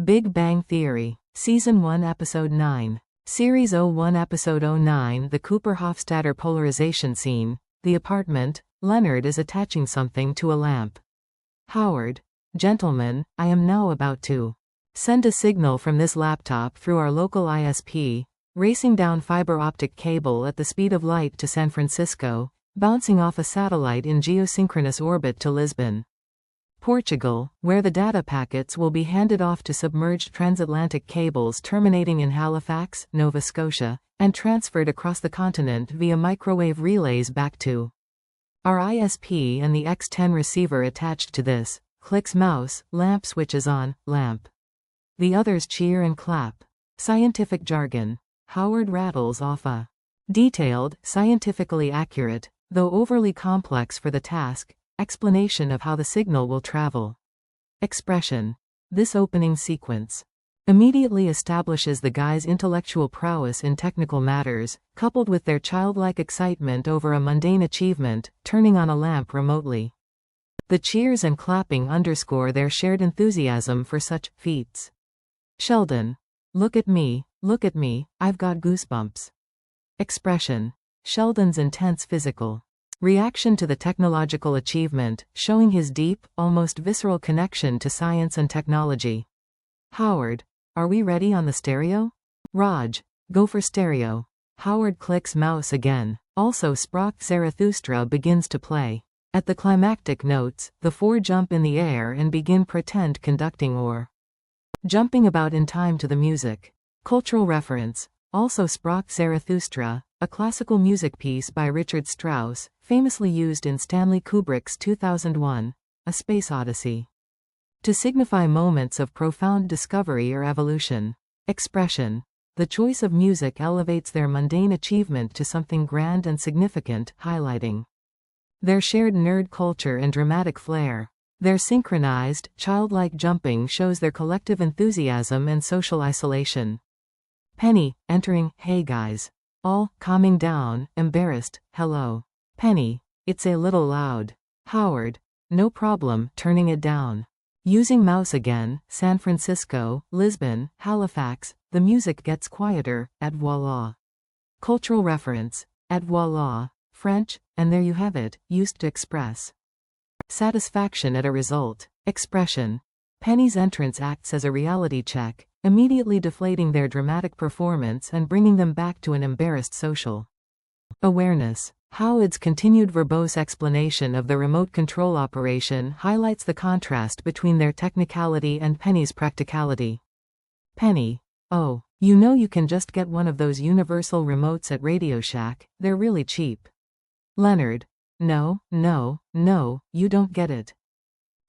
Big Bang Theory, Season 1 Episode 9. Series 01 Episode 09. The Cooper-Hofstadter polarization scene. The apartment. Leonard is attaching something to a lamp. Howard. Gentlemen, I am now about to send a signal from this laptop through our local ISP, racing down fiber optic cable at the speed of light to San Francisco, bouncing off a satellite in geosynchronous orbit to Lisbon, Portugal, where the data packets will be handed off to submerged transatlantic cables terminating in Halifax, Nova Scotia, and transferred across the continent via microwave relays back to our ISP and the X10 receiver attached to this. Clicks mouse, lamp switches on, lamp. The others cheer and clap. Scientific jargon. Howard rattles off a detailed, scientifically accurate, though overly complex for the task, explanation of how the signal will travel. Expression. This opening sequence immediately establishes the guy's intellectual prowess in technical matters, coupled with their childlike excitement over a mundane achievement, turning on a lamp remotely. The cheers and clapping underscore their shared enthusiasm for such feats. Sheldon. Look at me, I've got goosebumps. Expression. Sheldon's intense physical reaction to the technological achievement, showing his deep, almost visceral connection to science and technology. Howard. Are we ready on the stereo? Raj. Go for stereo. Howard clicks mouse again. Also Sprach Zarathustra begins to play. At the climactic notes, the four jump in the air and begin pretend conducting or jumping about in time to the music. Cultural reference. Also Sprach Zarathustra, a classical music piece by Richard Strauss, famously used in Stanley Kubrick's 2001, A Space Odyssey, to signify moments of profound discovery or evolution. Expression. The choice of music elevates their mundane achievement to something grand and significant, highlighting their shared nerd culture and dramatic flair. Their synchronized, childlike jumping shows their collective enthusiasm and social isolation. Penny, entering, hey guys. All, calming down, embarrassed, hello. Penny, it's a little loud. Howard, no problem, turning it down. Using mouse again, San Francisco, Lisbon, Halifax, the music gets quieter, et voila. Cultural reference. Et voila, French, and there you have it, used to express satisfaction at a result. Expression. Penny's entrance acts as a reality check, immediately deflating their dramatic performance and bringing them back to an embarrassed social awareness. Howard's continued verbose explanation of the remote control operation highlights the contrast between their technicality and Penny's practicality. Penny. Oh, you know you can just get one of those universal remotes at Radio Shack, they're really cheap. Leonard. No, you don't get it.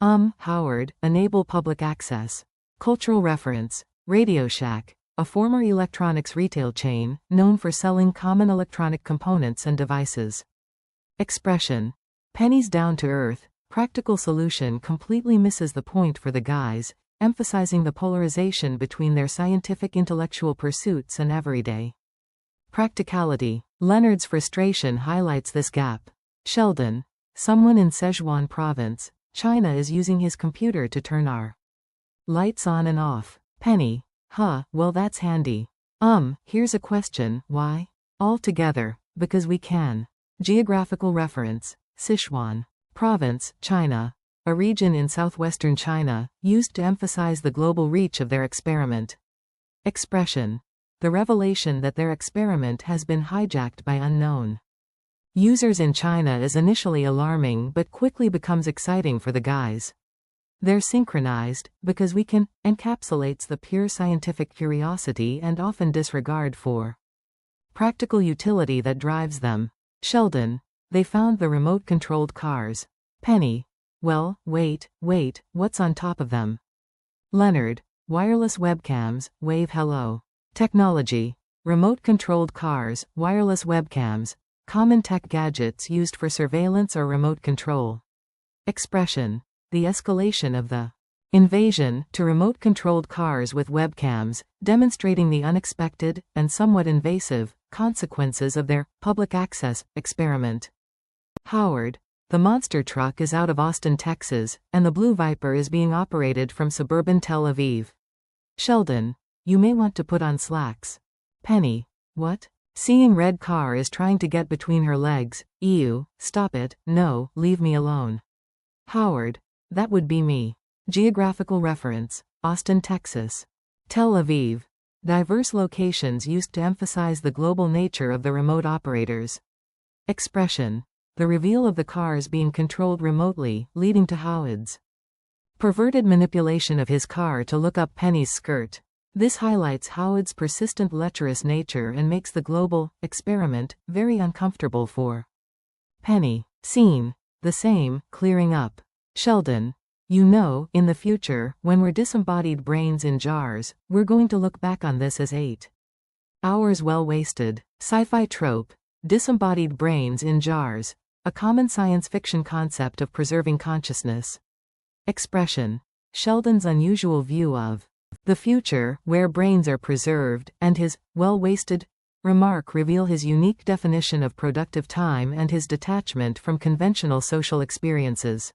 Howard, enable public access. Cultural reference. Radio Shack, a former electronics retail chain, known for selling common electronic components and devices. Expression. Penny's down-to-earth, practical solution completely misses the point for the guys, emphasizing the polarization between their scientific intellectual pursuits and everyday practicality. Leonard's frustration highlights this gap. Sheldon. Someone in Sichuan province, China is using his computer to turn our lights on and off. Penny. Well that's handy. Here's a question, why? All together, because we can. Geographical reference. Sichuan province, China. A region in southwestern China, used to emphasize the global reach of their experiment. Expression. The revelation that their experiment has been hijacked by unknown users in China is initially alarming but quickly becomes exciting for the guys. They're synchronized, because we can, encapsulates the pure scientific curiosity and often disregard for practical utility that drives them. Sheldon. They found the remote-controlled cars. Penny. Well, wait, what's on top of them? Leonard. Wireless webcams, wave hello. Technology. Remote-controlled cars, wireless webcams, common tech gadgets used for surveillance or remote control. Expression. The escalation of the invasion to remote-controlled cars with webcams, demonstrating the unexpected, and somewhat invasive, consequences of their public access experiment. Howard. The monster truck is out of Austin, Texas, and the Blue Viper is being operated from suburban Tel Aviv. Sheldon, you may want to put on slacks. Penny, what? Seeing red car is trying to get between her legs. Ew, stop it, no, leave me alone. Howard, that would be me. Geographical reference, Austin, Texas. Tel Aviv. Diverse locations used to emphasize the global nature of the remote operators. Expression. The reveal of the cars being controlled remotely, leading to Howard's perverted manipulation of his car to look up Penny's skirt. This highlights Howard's persistent lecherous nature and makes the global experiment very uncomfortable for Penny. Scene. The same, clearing up. Sheldon. You know, in the future, when we're disembodied brains in jars, we're going to look back on this as 8 hours well wasted. Sci-fi trope. Disembodied brains in jars. A common science fiction concept of preserving consciousness. Expression. Sheldon's unusual view of the future, where brains are preserved, and his well-wasted remark reveal his unique definition of productive time and his detachment from conventional social experiences.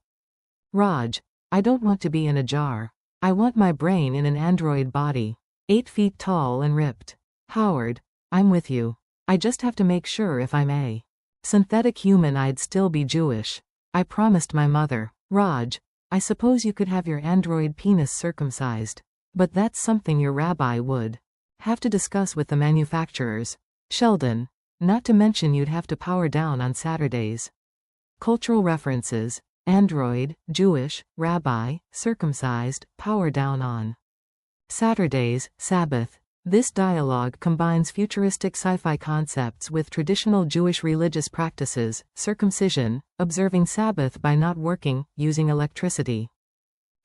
Raj. I don't want to be in a jar. I want my brain in an android body. 8 feet tall and ripped. Howard. I'm with you. I just have to make sure if I'm a synthetic human I'd still be Jewish. I promised my mother. Raj. I suppose you could have your android penis circumcised. But that's something your rabbi would have to discuss with the manufacturers. Sheldon. Not to mention you'd have to power down on Saturdays. Cultural references. Android, Jewish, rabbi, circumcised, power down on Saturdays, Sabbath. This dialogue combines futuristic sci-fi concepts with traditional Jewish religious practices, circumcision, observing Sabbath by not working, using electricity.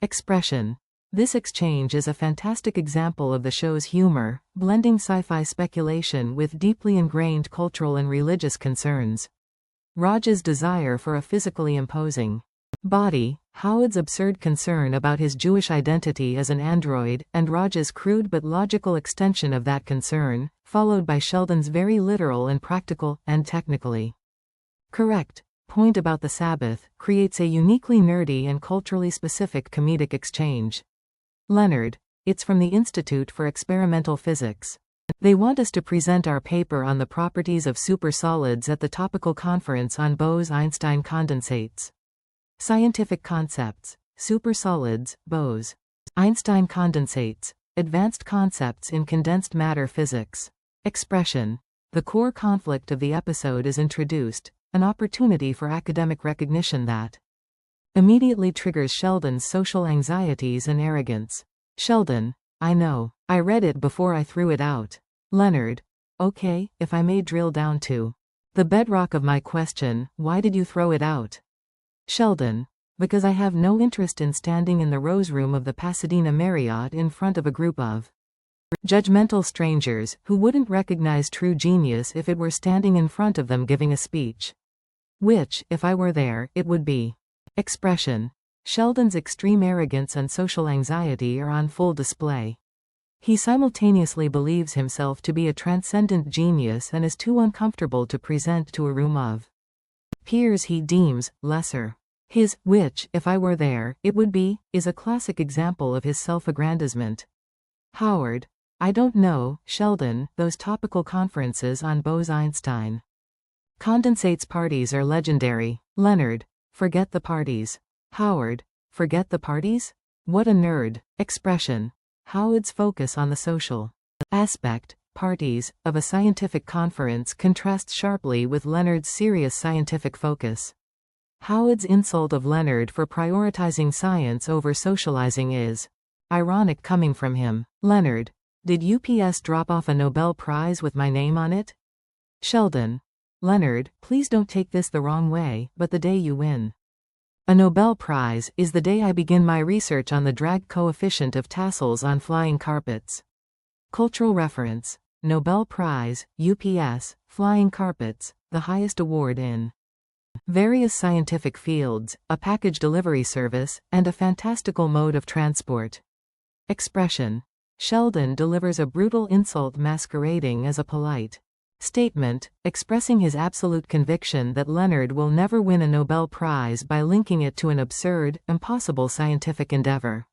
Expression. This exchange is a fantastic example of the show's humor, blending sci-fi speculation with deeply ingrained cultural and religious concerns. Raj's desire for a physically imposing body, Howard's absurd concern about his Jewish identity as an android, and Raj's crude but logical extension of that concern, followed by Sheldon's very literal and practical, and technically correct, point about the Sabbath, creates a uniquely nerdy and culturally specific comedic exchange. Leonard. It's from the Institute for Experimental Physics. They want us to present our paper on the properties of supersolids at the topical conference on Bose-Einstein condensates. Scientific concepts. Supersolids, Bose. Einstein condensates. Advanced concepts in condensed matter physics. Expression. The core conflict of the episode is introduced, an opportunity for academic recognition that immediately triggers Sheldon's social anxieties and arrogance. Sheldon. I know. I read it before I threw it out. Leonard. Okay, if I may drill down to the bedrock of my question, why did you throw it out? Sheldon. Because I have no interest in standing in the rose room of the Pasadena Marriott in front of a group of judgmental strangers who wouldn't recognize true genius if it were standing in front of them giving a speech. Which, if I were there, it would be. Expression. Sheldon's extreme arrogance and social anxiety are on full display. He simultaneously believes himself to be a transcendent genius and is too uncomfortable to present to a room of peers he deems lesser. His, which, if I were there, it would be, is a classic example of his self-aggrandizement. Howard. I don't know, Sheldon, those topical conferences on Bose-Einstein condensates parties are legendary. Leonard. Forget the parties. Howard. Forget the parties? What a nerd. Expression. Howard's focus on the social aspect, parties, of a scientific conference contrasts sharply with Leonard's serious scientific focus. Howard's insult of Leonard for prioritizing science over socializing is ironic coming from him. Leonard. Did UPS drop off a Nobel Prize with my name on it? Sheldon. Leonard, please don't take this the wrong way, but the day you win a Nobel Prize is the day I begin my research on the drag coefficient of tassels on flying carpets. Cultural reference. Nobel Prize, UPS, flying carpets, the highest award in various scientific fields, a package delivery service, and a fantastical mode of transport. Expression. Sheldon delivers a brutal insult masquerading as a polite statement, expressing his absolute conviction that Leonard will never win a Nobel Prize by linking it to an absurd, impossible scientific endeavor.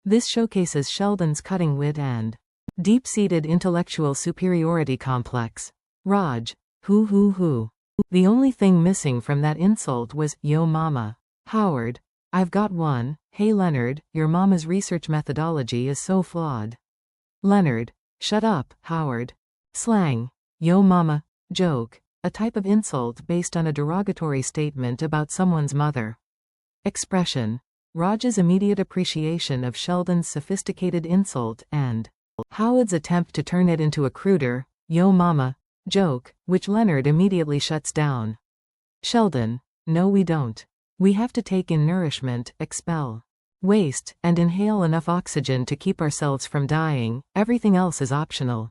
This showcases Sheldon's cutting wit and deep-seated intellectual superiority complex. Raj. Hoo. The only thing missing from that insult was, yo mama. Howard. I've got one. Hey Leonard, your mama's research methodology is so flawed. Leonard. Shut up, Howard. Slang. Yo mama. Joke. A type of insult based on a derogatory statement about someone's mother. Expression. Raj's immediate appreciation of Sheldon's sophisticated insult and Howard's attempt to turn it into a cruder, yo mama, joke, which Leonard immediately shuts down. Sheldon. No we don't. We have to take in nourishment, expel waste, and inhale enough oxygen to keep ourselves from dying. Everything else is optional.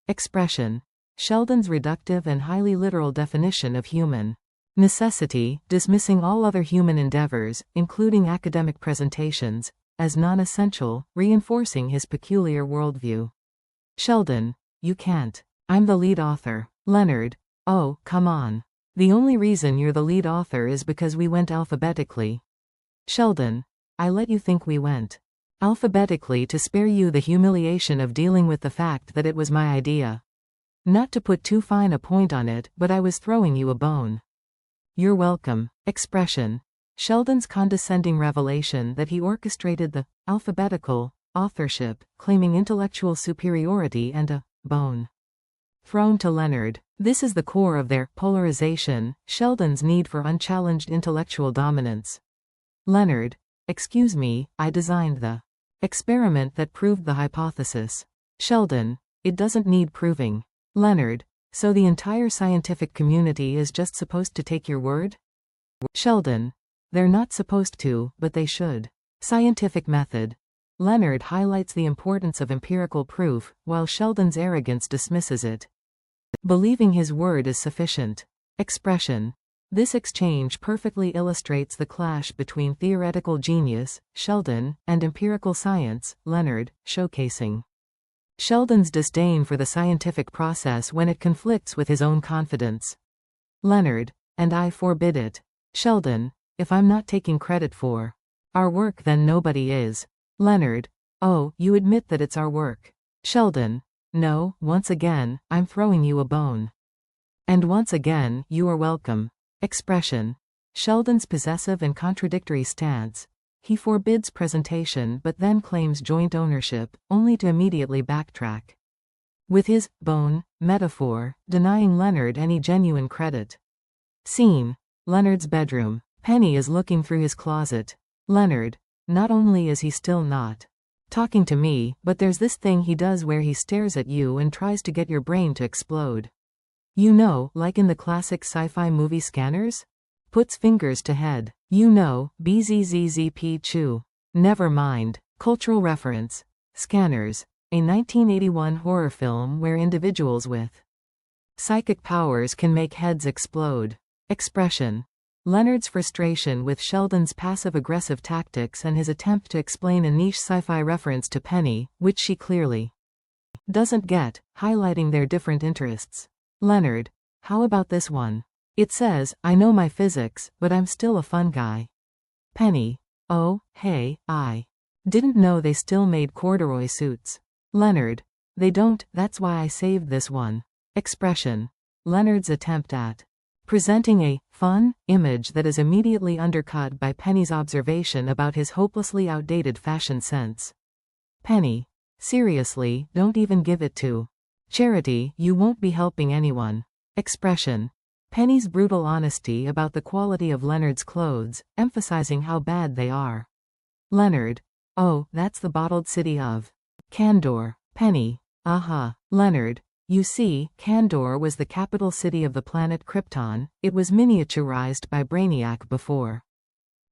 Expression. Sheldon's reductive and highly literal definition of human necessity, dismissing all other human endeavors, including academic presentations, as non-essential, reinforcing his peculiar worldview. Sheldon. You can't. I'm the lead author. Leonard. Oh, come on. The only reason you're the lead author is because we went alphabetically. Sheldon. I let you think we went alphabetically to spare you the humiliation of dealing with the fact that it was my idea. Not to put too fine a point on it, but I was throwing you a bone. You're welcome. Expression. Sheldon's condescending revelation that he orchestrated the alphabetical authorship, claiming intellectual superiority and a bone thrown to Leonard. This is the core of their polarization, Sheldon's need for unchallenged intellectual dominance. Leonard. Excuse me, I designed the experiment that proved the hypothesis. Sheldon. It doesn't need proving. Leonard. So the entire scientific community is just supposed to take your word? Sheldon. They're not supposed to, but they should. Scientific method. Leonard highlights the importance of empirical proof, while Sheldon's arrogance dismisses it. Believing his word is sufficient. Expression. This exchange perfectly illustrates the clash between theoretical genius, Sheldon, and empirical science, Leonard, showcasing Sheldon's disdain for the scientific process when it conflicts with his own confidence. Leonard. And I forbid it. Sheldon. If I'm not taking credit for our work then nobody is. Leonard. Oh, you admit that it's our work. Sheldon. No, once again, I'm throwing you a bone. And once again, you are welcome. Expression. Sheldon's possessive and contradictory stance. He forbids presentation but then claims joint ownership, only to immediately backtrack. With his bone metaphor, denying Leonard any genuine credit. Scene. Leonard's bedroom. Penny is looking through his closet. Leonard. Not only is he still not talking to me, but there's this thing he does where he stares at you and tries to get your brain to explode. You know, like in the classic sci-fi movie Scanners? Puts fingers to head. You know, BZZZP Chew. Never mind. Cultural reference. Scanners. A 1981 horror film where individuals with psychic powers can make heads explode. Expression. Leonard's frustration with Sheldon's passive-aggressive tactics and his attempt to explain a niche sci-fi reference to Penny, which she clearly doesn't get, highlighting their different interests. Leonard. How about this one? It says, I know my physics, but I'm still a fun guy. Penny. Oh, hey, I didn't know they still made corduroy suits. Leonard. They don't, that's why I saved this one. Expression. Leonard's attempt at presenting a fun image that is immediately undercut by Penny's observation about his hopelessly outdated fashion sense. Penny. Seriously, don't even give it to charity, you won't be helping anyone. Expression. Penny's brutal honesty about the quality of Leonard's clothes, emphasizing how bad they are. Leonard. Oh, that's the bottled city of Kandor. Penny. Aha. Leonard. You see, Kandor was the capital city of the planet Krypton. It was miniaturized by Brainiac before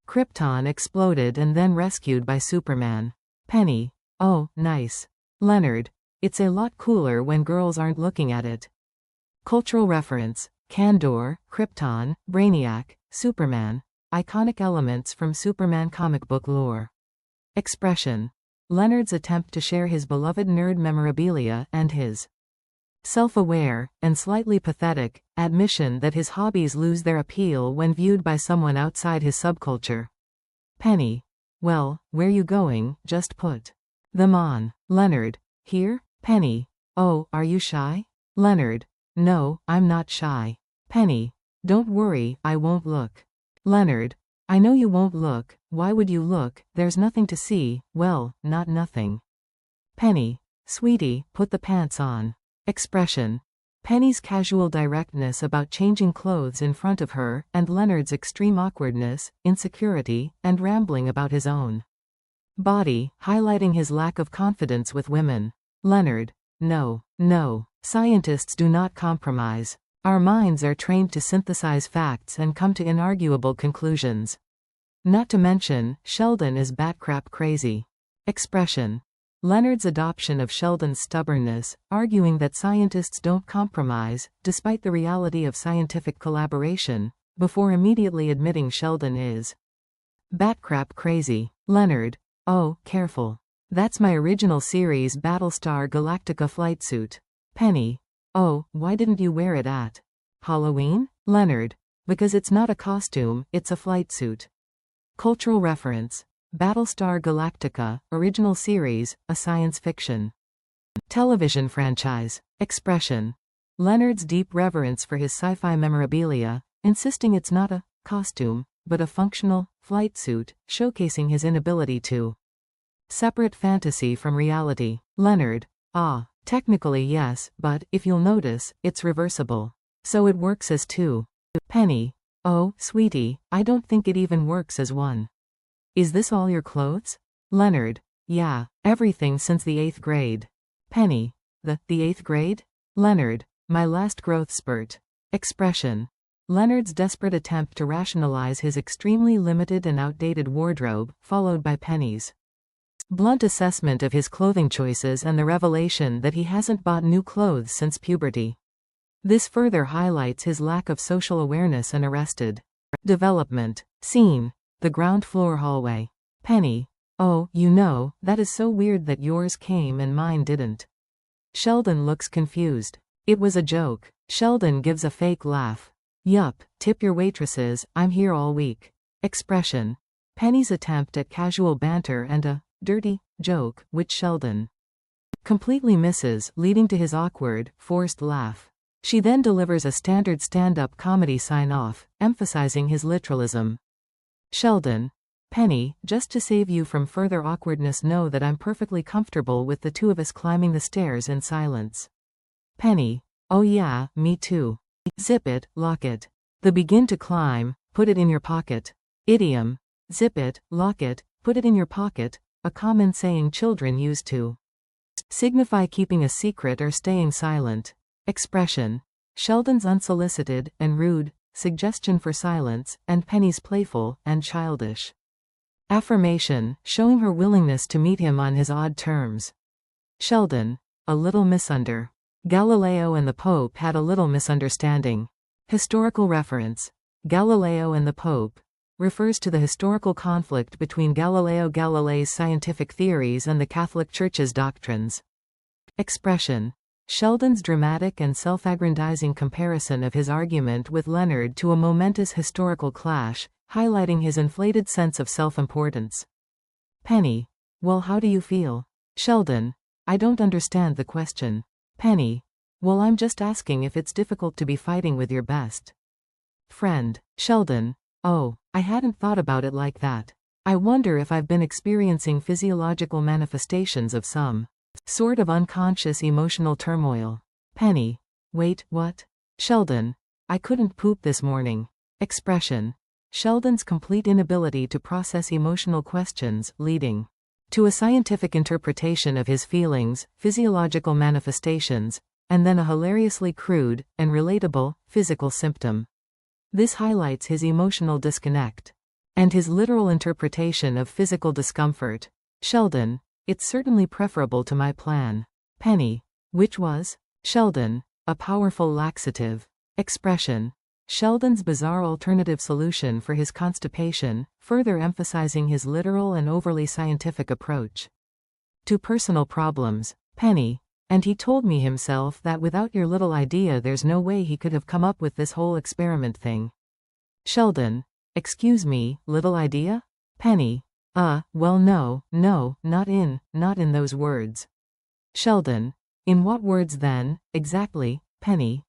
Krypton exploded and then rescued by Superman. Penny. Oh, nice. Leonard. It's a lot cooler when girls aren't looking at it. Cultural reference. Kandor, Krypton, Brainiac, Superman. Iconic elements from Superman comic book lore. Expression. Leonard's attempt to share his beloved nerd memorabilia and his self-aware, and slightly pathetic, admission that his hobbies lose their appeal when viewed by someone outside his subculture. Penny. Well, where you going? Just put them on. Leonard. Here? Penny. Oh, are you shy? Leonard. No, I'm not shy. Penny. Don't worry, I won't look. Leonard. I know you won't look. Why would you look? There's nothing to see. Well, not nothing. Penny. Sweetie, put the pants on. Expression. Penny's casual directness about changing clothes in front of her, and Leonard's extreme awkwardness, insecurity, and rambling about his own body, highlighting his lack of confidence with women. Leonard. No, no. Scientists do not compromise. Our minds are trained to synthesize facts and come to inarguable conclusions. Not to mention, Sheldon is batcrap crazy. Expression. Leonard's adoption of Sheldon's stubbornness, arguing that scientists don't compromise, despite the reality of scientific collaboration, before immediately admitting Sheldon is batcrap crazy. Leonard. Oh, careful. That's my original series Battlestar Galactica flight suit. Penny. Oh, why didn't you wear it at Halloween? Leonard. Because it's not a costume, it's a flight suit. Cultural reference. Battlestar Galactica, original series, a science fiction television franchise. Expression. Leonard's deep reverence for his sci-fi memorabilia, insisting it's not a costume, but a functional flight suit, showcasing his inability to separate fantasy from reality. Leonard. Ah, technically yes, but, if you'll notice, it's reversible. So it works as two. Penny. Oh, sweetie, I don't think it even works as one. Is this all your clothes? Leonard. Yeah, everything since the 8th grade. Penny. The 8th grade? Leonard. My last growth spurt. Expression. Leonard's desperate attempt to rationalize his extremely limited and outdated wardrobe, followed by Penny's blunt assessment of his clothing choices and the revelation that he hasn't bought new clothes since puberty. This further highlights his lack of social awareness and arrested development. Scene. The ground floor hallway. Penny. Oh, you know, that is so weird that yours came and mine didn't. Sheldon looks confused. It was a joke. Sheldon gives a fake laugh. Yup, tip your waitresses, I'm here all week. Expression. Penny's attempt at casual banter and a dirty joke, which Sheldon completely misses, leading to his awkward, forced laugh. She then delivers a standard stand-up comedy sign-off, emphasizing his literalism. Sheldon. Penny, just to save you from further awkwardness, know that I'm perfectly comfortable with the two of us climbing the stairs in silence. Penny. Oh yeah, me too. Zip it, lock it. The begin to climb, put it in your pocket. Idiom. Zip it, lock it, put it in your pocket, a common saying children use to signify keeping a secret or staying silent. Expression. Sheldon's unsolicited and rude suggestion for silence, and Penny's playful and childish affirmation, showing her willingness to meet him on his odd terms. Sheldon. A little misunder. Galileo and the Pope had a little misunderstanding. Historical reference. Galileo and the Pope refers to the historical conflict between Galileo Galilei's scientific theories and the Catholic Church's doctrines. Expression. Sheldon's dramatic and self-aggrandizing comparison of his argument with Leonard to a momentous historical clash, highlighting his inflated sense of self-importance. Penny. Well, how do you feel? Sheldon. I don't understand the question. Penny. Well, I'm just asking if it's difficult to be fighting with your best friend. Sheldon. Oh, I hadn't thought about it like that. I wonder if I've been experiencing physiological manifestations of some sort of unconscious emotional turmoil. Penny. Wait, what? Sheldon. I couldn't poop this morning. Expression. Sheldon's complete inability to process emotional questions, leading to a scientific interpretation of his feelings, physiological manifestations, and then a hilariously crude and relatable physical symptom. This highlights his emotional disconnect and his literal interpretation of physical discomfort. Sheldon. It's certainly preferable to my plan. Penny. Which was? Sheldon. A powerful laxative. Expression. Sheldon's bizarre alternative solution for his constipation, further emphasizing his literal and overly scientific approach to personal problems. Penny. And he told me himself that without your little idea there's no way he could have come up with this whole experiment thing. Sheldon. Excuse me, little idea? Penny. Well no, not in those words. Sheldon. In what words then, exactly, Penny?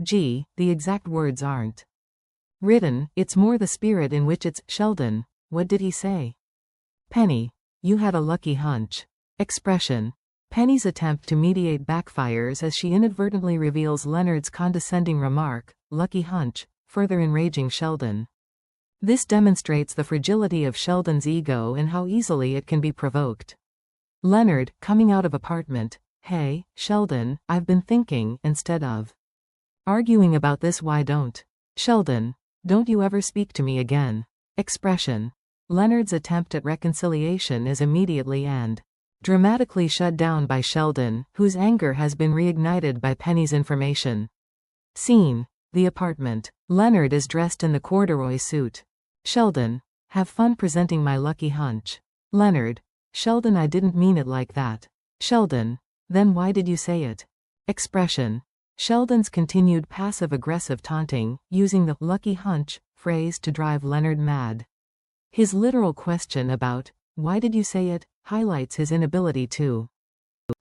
Gee, the exact words aren't written, it's more the spirit in which it's, Sheldon, what did he say? Penny. You had a lucky hunch. Expression. Penny's attempt to mediate backfires as she inadvertently reveals Leonard's condescending remark, lucky hunch, further enraging Sheldon. This demonstrates the fragility of Sheldon's ego and how easily it can be provoked. Leonard, coming out of apartment. Hey, Sheldon, I've been thinking, instead of arguing about this, why don't? Sheldon. Don't you ever speak to me again. Expression. Leonard's attempt at reconciliation is immediately and dramatically shut down by Sheldon, whose anger has been reignited by Penny's information. Scene. The apartment. Leonard is dressed in the corduroy suit. Sheldon. Have fun presenting my lucky hunch. Leonard. Sheldon, I didn't mean it like that. Sheldon. Then why did you say it? Expression. Sheldon's continued passive-aggressive taunting, using the lucky hunch phrase to drive Leonard mad. His literal question about, why did you say it, highlights his inability to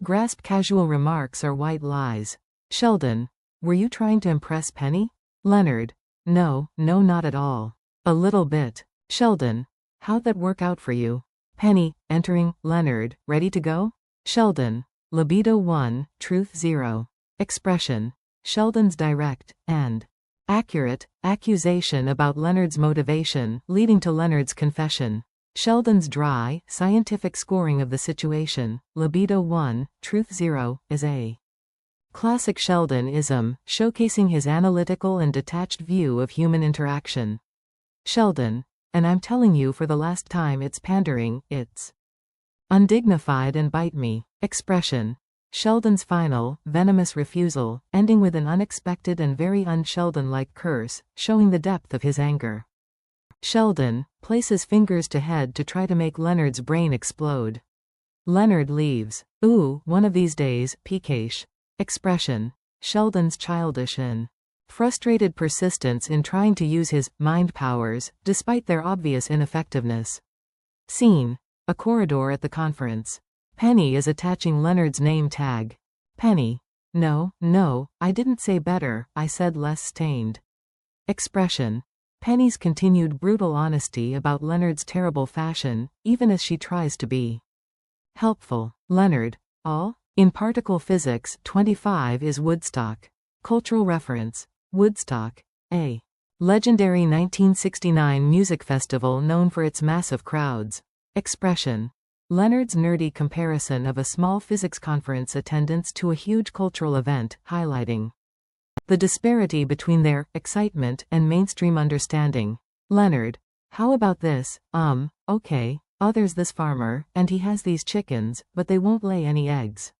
grasp casual remarks or white lies. Sheldon. Were you trying to impress Penny? Leonard. No, not at all. A little bit. Sheldon. How'd that work out for you? Penny, entering. Leonard, ready to go? Sheldon. Libido 1, truth 0. Expression. Sheldon's direct, and accurate, accusation about Leonard's motivation, leading to Leonard's confession. Sheldon's dry, scientific scoring of the situation, libido 1, truth 0, is a classic Sheldon-ism, showcasing his analytical and detached view of human interaction. Sheldon. And I'm telling you for the last time, it's pandering, it's undignified and bite me. Expression. Sheldon's final, venomous refusal, ending with an unexpected and very un-Sheldon-like curse, showing the depth of his anger. Sheldon places fingers to head to try to make Leonard's brain explode. Leonard leaves. Ooh, one of these days, Pikash. Expression. Sheldon's childish and frustrated persistence in trying to use his mind powers, despite their obvious ineffectiveness. Scene. A corridor at the conference. Penny is attaching Leonard's name tag. Penny. No, I didn't say better, I said less stained. Expression. Penny's continued brutal honesty about Leonard's terrible fashion, even as she tries to be helpful. Leonard. All? In particle physics, 25 is Woodstock. Cultural reference. Woodstock. A legendary 1969 music festival known for its massive crowds. Expression. Leonard's nerdy comparison of a small physics conference attendance to a huge cultural event, highlighting the disparity between their excitement and mainstream understanding. Leonard. How about this? Okay. There's this farmer, and he has these chickens, but they won't lay any eggs.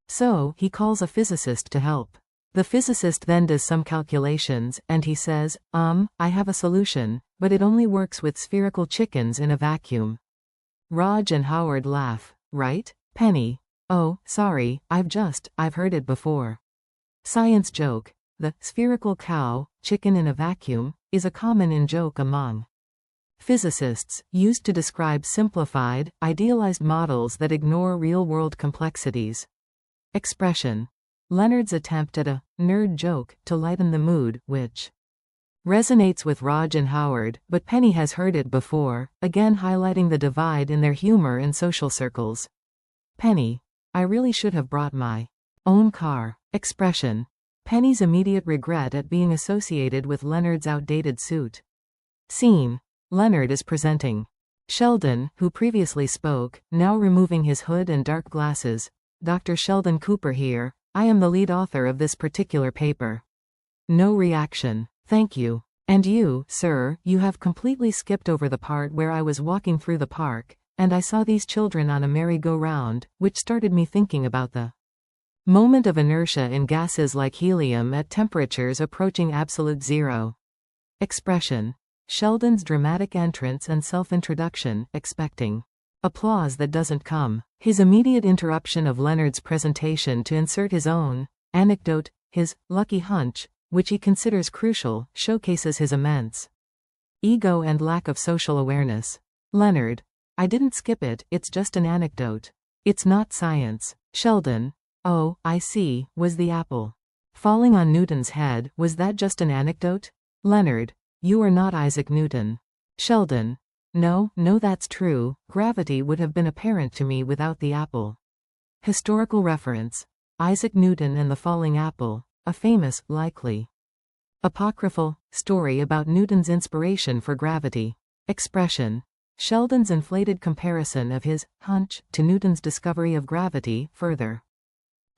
So, he calls a physicist to help. The physicist then does some calculations, and he says, I have a solution, but it only works with spherical chickens in a vacuum. Raj and Howard laugh. Right? Penny. Oh, sorry, I've heard it before. Science joke. The spherical cow, chicken in a vacuum, is a common in-joke among physicists, used to describe simplified, idealized models that ignore real-world complexities. Expression. Leonard's attempt at a nerd joke to lighten the mood, which resonates with Raj and Howard, but Penny has heard it before, again highlighting the divide in their humor and social circles. Penny. I really should have brought my own car. Expression. Penny's immediate regret at being associated with Leonard's outdated suit. Scene. Leonard is presenting. Sheldon, who previously spoke, now removing his hood and dark glasses. Dr. Sheldon Cooper here. I am the lead author of this particular paper. No reaction. Thank you. And you, sir, you have completely skipped over the part where I was walking through the park, and I saw these children on a merry-go-round, which started me thinking about the moment of inertia in gases like helium at temperatures approaching absolute zero. Expression. Sheldon's dramatic entrance and self-introduction, expecting applause that doesn't come. His immediate interruption of Leonard's presentation to insert his own anecdote, his lucky hunch, which he considers crucial, showcases his immense ego and lack of social awareness. Leonard. I didn't skip it, it's just an anecdote. It's not science. Sheldon. Oh, I see, was the apple falling on Newton's head, was that just an anecdote? Leonard. You are not Isaac Newton. Sheldon. No, that's true, gravity would have been apparent to me without the apple. Historical reference. Isaac Newton and the falling apple, a famous, likely apocryphal story about Newton's inspiration for gravity. Expression. Sheldon's inflated comparison of his hunch to Newton's discovery of gravity, further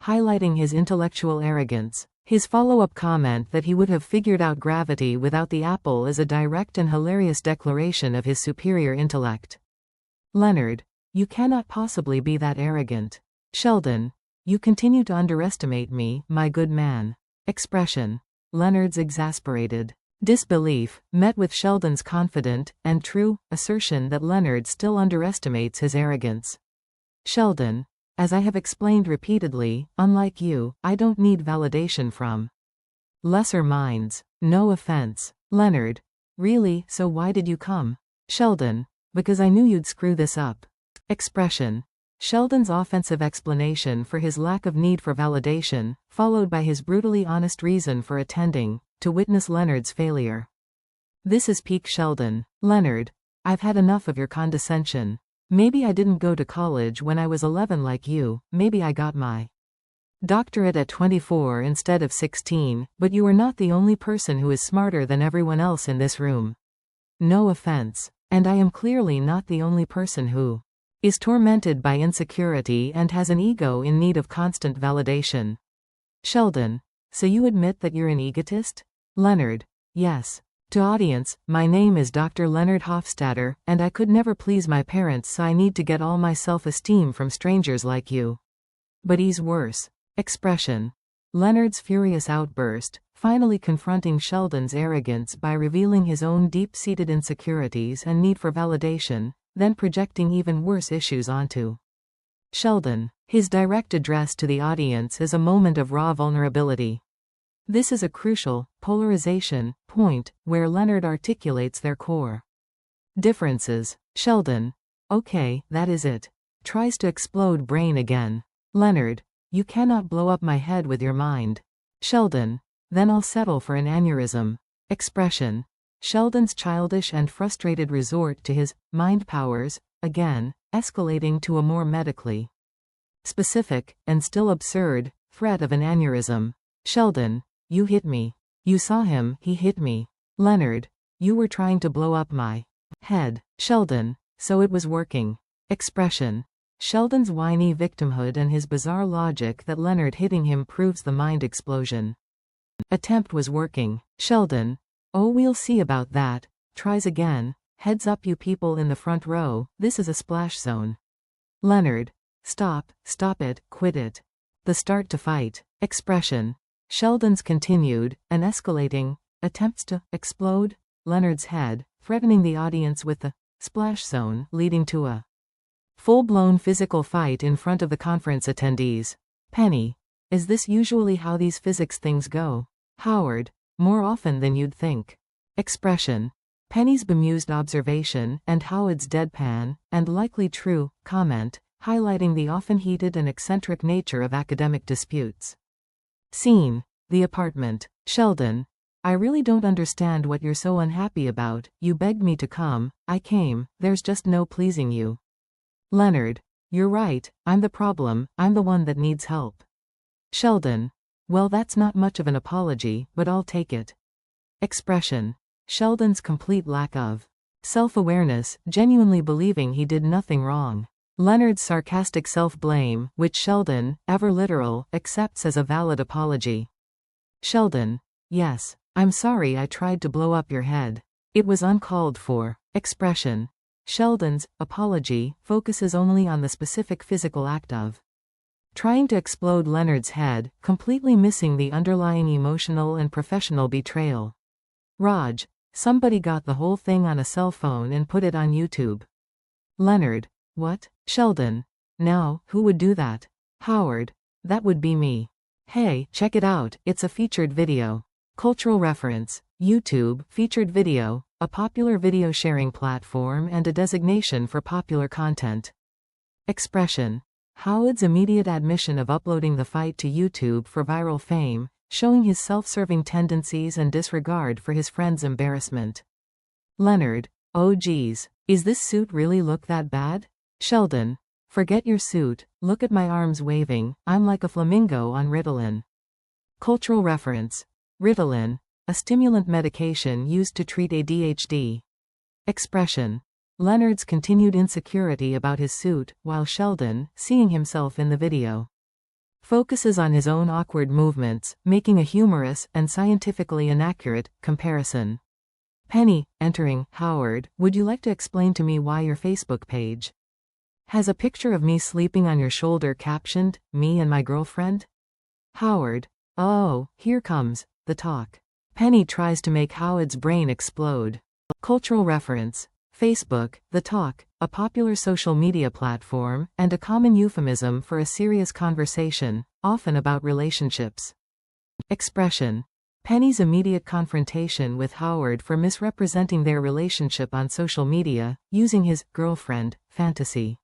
highlighting his intellectual arrogance. His follow-up comment that he would have figured out gravity without the apple is a direct and hilarious declaration of his superior intellect. Leonard. You cannot possibly be that arrogant. Sheldon. You continue to underestimate me, my good man. Expression. Leonard's exasperated disbelief met with Sheldon's confident and true assertion that Leonard still underestimates his arrogance. Sheldon. As I have explained repeatedly, unlike you, I don't need validation from lesser minds. No offense. Leonard. Really, so why did you come? Sheldon. Because I knew you'd screw this up. Expression. Sheldon's offensive explanation for his lack of need for validation, followed by his brutally honest reason for attending to witness Leonard's failure. This is peak Sheldon. Leonard. I've had enough of your condescension. Maybe I didn't go to college when I was 11 like you, maybe I got my doctorate at 24 instead of 16, but you are not the only person who is smarter than everyone else in this room. No offense. And I am clearly not the only person who is tormented by insecurity and has an ego in need of constant validation. Sheldon. So you admit that you're an egotist? Leonard. Yes. To audience, my name is Dr. Leonard Hofstadter, and I could never please my parents, so I need to get all my self-esteem from strangers like you. But he's worse. Expression. Leonard's furious outburst, finally confronting Sheldon's arrogance by revealing his own deep-seated insecurities and need for validation, then projecting even worse issues onto Sheldon. His direct address to the audience is a moment of raw vulnerability. This is a crucial polarization point where Leonard articulates their core differences. Sheldon. Okay, that is it. Tries to explode brain again. Leonard. You cannot blow up my head with your mind. Sheldon. Then I'll settle for an aneurysm. Expression. Sheldon's childish and frustrated resort to his mind powers, again, escalating to a more medically specific, and still absurd, threat of an aneurysm. Sheldon. You hit me. You saw him, he hit me. Leonard. You were trying to blow up my head. Sheldon. So it was working. Expression. Sheldon's whiny victimhood and his bizarre logic that Leonard hitting him proves the mind explosion attempt was working. Sheldon. Oh, we'll see about that. Tries again. Heads up you people in the front row, this is a splash zone. Leonard. Stop it, quit it. The start to fight. Expression. Sheldon's continued, and escalating, attempts to explode Leonard's head, threatening the audience with the splash zone, leading to a full-blown physical fight in front of the conference attendees. Penny. Is this usually how these physics things go? Howard. More often than you'd think. Expression. Penny's bemused observation, and Howard's deadpan, and likely true, comment, highlighting the often heated and eccentric nature of academic disputes. Scene. The apartment. Sheldon. I really don't understand what you're so unhappy about. You begged me to come, I came, there's just no pleasing you. Leonard. You're right, I'm the problem, I'm the one that needs help. Sheldon. Well, that's not much of an apology, but I'll take it. Expression. Sheldon's complete lack of self-awareness, genuinely believing he did nothing wrong. Leonard's sarcastic self-blame, which Sheldon, ever literal, accepts as a valid apology. Sheldon. Yes. I'm sorry I tried to blow up your head. It was uncalled for. Expression. Sheldon's apology focuses only on the specific physical act of trying to explode Leonard's head, completely missing the underlying emotional and professional betrayal. Raj. Somebody got the whole thing on a cell phone and put it on YouTube. Leonard. What? Sheldon. Now, who would do that? Howard. That would be me. Hey, check it out, it's a featured video. Cultural reference. YouTube, featured video, a popular video sharing platform and a designation for popular content. Expression. Howard's immediate admission of uploading the fight to YouTube for viral fame, showing his self-serving tendencies and disregard for his friend's embarrassment. Leonard. Oh geez, is this suit really look that bad? Sheldon. Forget your suit, look at my arms waving, I'm like a flamingo on Ritalin. Cultural reference. Ritalin, a stimulant medication used to treat ADHD. Expression. Leonard's continued insecurity about his suit, while Sheldon, seeing himself in the video, focuses on his own awkward movements, making a humorous and scientifically inaccurate comparison. Penny, entering. Howard, would you like to explain to me why your Facebook page has a picture of me sleeping on your shoulder captioned, "Me and my girlfriend"? Howard. Oh, here comes the talk. Penny tries to make Howard's brain explode. Cultural reference. Facebook, the talk, a popular social media platform, and a common euphemism for a serious conversation, often about relationships. Expression. Penny's immediate confrontation with Howard for misrepresenting their relationship on social media, using his girlfriend fantasy.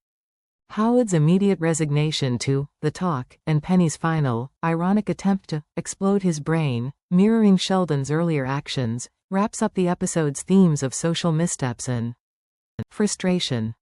Howard's immediate resignation to the talk, and Penny's final, ironic attempt to explode his brain, mirroring Sheldon's earlier actions, wraps up the episode's themes of social missteps and frustration.